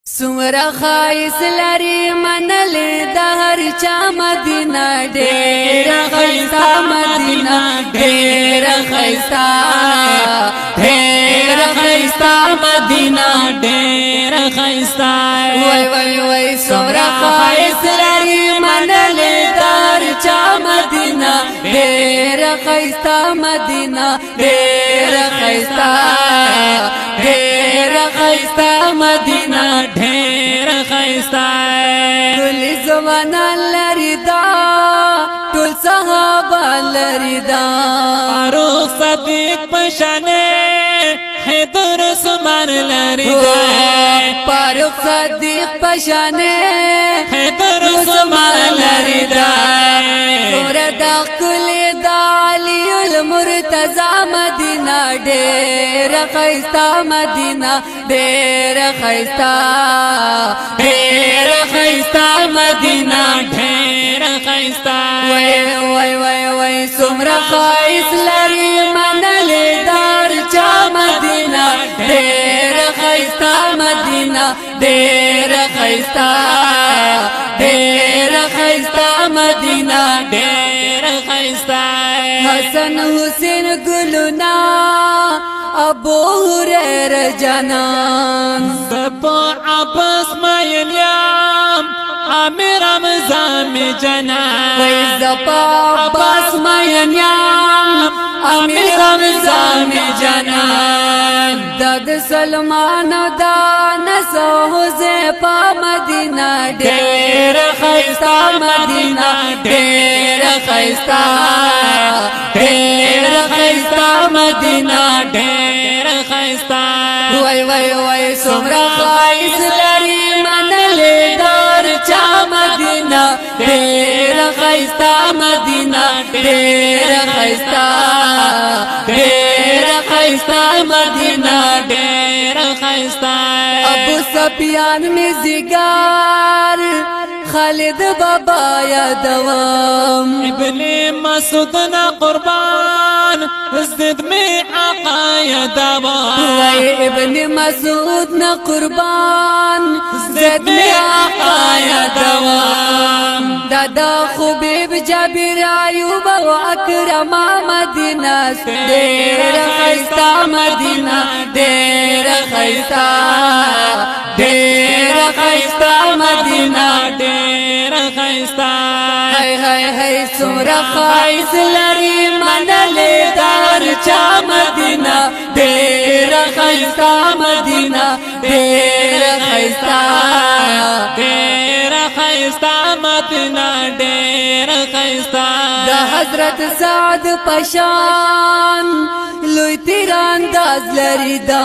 سمرا خایس لري منل د هر چا مدینه ډېر خیستا مدینه ډېر خیستا مدینه ډېر خیستا وای وای وای سمرا خایس لري منل د هر چا مدینه ډېر خیستا مدینه ډېر خیستا مدینہ ډېر خیستا ټول زمانہ لري دا ټول صحابه لري دا فاروق صدیق پشانه حیدر عثمان لري دا فاروق صدیق پشانه حیدر عثمان لري دا وردا کل دا علی المرتضی مدینہ ډېر خیستا مدینہ ډېر خیستا مدینہ ډېر خیستا وای وای وای وای سمرا خیس لري منل دار چا مدینہ ډېر خیستا مدینہ ډېر خیستا مدینہ ډېر خیستا حسن حسین گلنا ابو هريره جانان زپا عباس مایلیام امیر امزام جانان وی زپا عباس مایلیام امیر امزام جانان داد سلمان دا نسو حزیفا مدینہ ډېر خیستا مدینہ ډېر خیستا مدینہ ډېر خیستا وای وای وای سمرا خیس لري منل دار چا مدینہ ډېر خیستا مدینہ ډېر خیستا مدینہ ډېر خیستا ابو سفیان می زیګار خالد بابا یادوم ابن مسعود نا قربان زد میں آقا یادوم وای ابن مسعود نا قربان زد میں آقا یادوم دادا خبیب جابر ایوب و اکرم مدینہ ډېر خیستا مدینہ ډېر خیستا مدینہ ډېر خیستا هی هی هی سمرا خیس لري منل دار چا مدینہ ډېر خیستا مدینہ ډېر خیستا مدینہ ډېر خیستا د حضرت سعد پشان لوی تیر انداز لري دا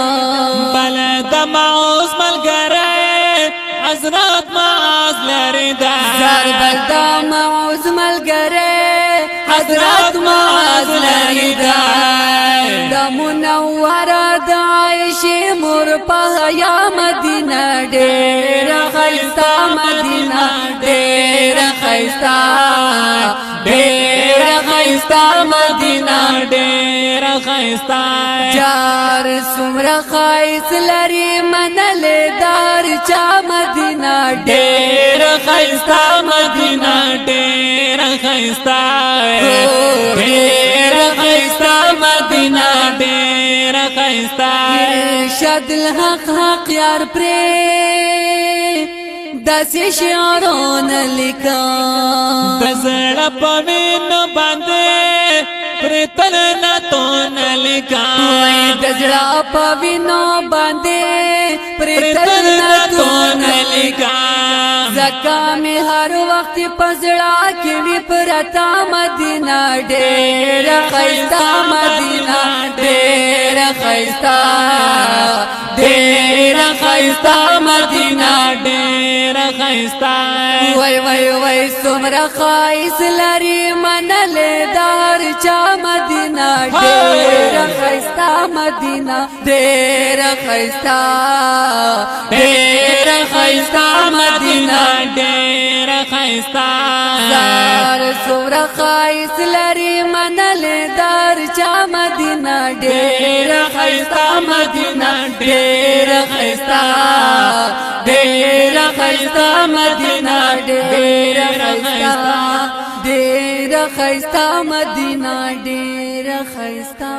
بل د معوذ ملګری حضرت معاذ لري دا زار بل د معوذ ملګری حضرت معاذ لري دا د منوره د عائشې مور په یا مدینہ ډېر خیستا مدینہ ډېر خیستا مدینہ ډېر خیستا چار سمرا خیس لري منل دار چا مدینہ ډېر خیستا مدینہ ډېر خیستا مدینہ ډېر خیستا ارشاد الحق حق یار پرې داسې شعرونه لیکم د زړه په وینو باندې پرتل ناتون لیکم وای د زړه په وینو باندې پرتل ناتون لیکم زکا می هر وخت پزړه کې وی پرتا مدینہ ډېر خیستا مدینہ ډېر خیستا مدینہ ډېر خیستا وای وای وای سمرا خیس لري منل دار چا مدینہ ډېر خیستا مدینہ ډېر خیستا مدینہ ډېر خیستا زار سمرا خیس لري منل دار چا مدینہ ډېر خیستا مدینہ ډېر خیستا خیستا مدینہ ډیر خیستا ډیر خیستا مدینہ ډیر خیستا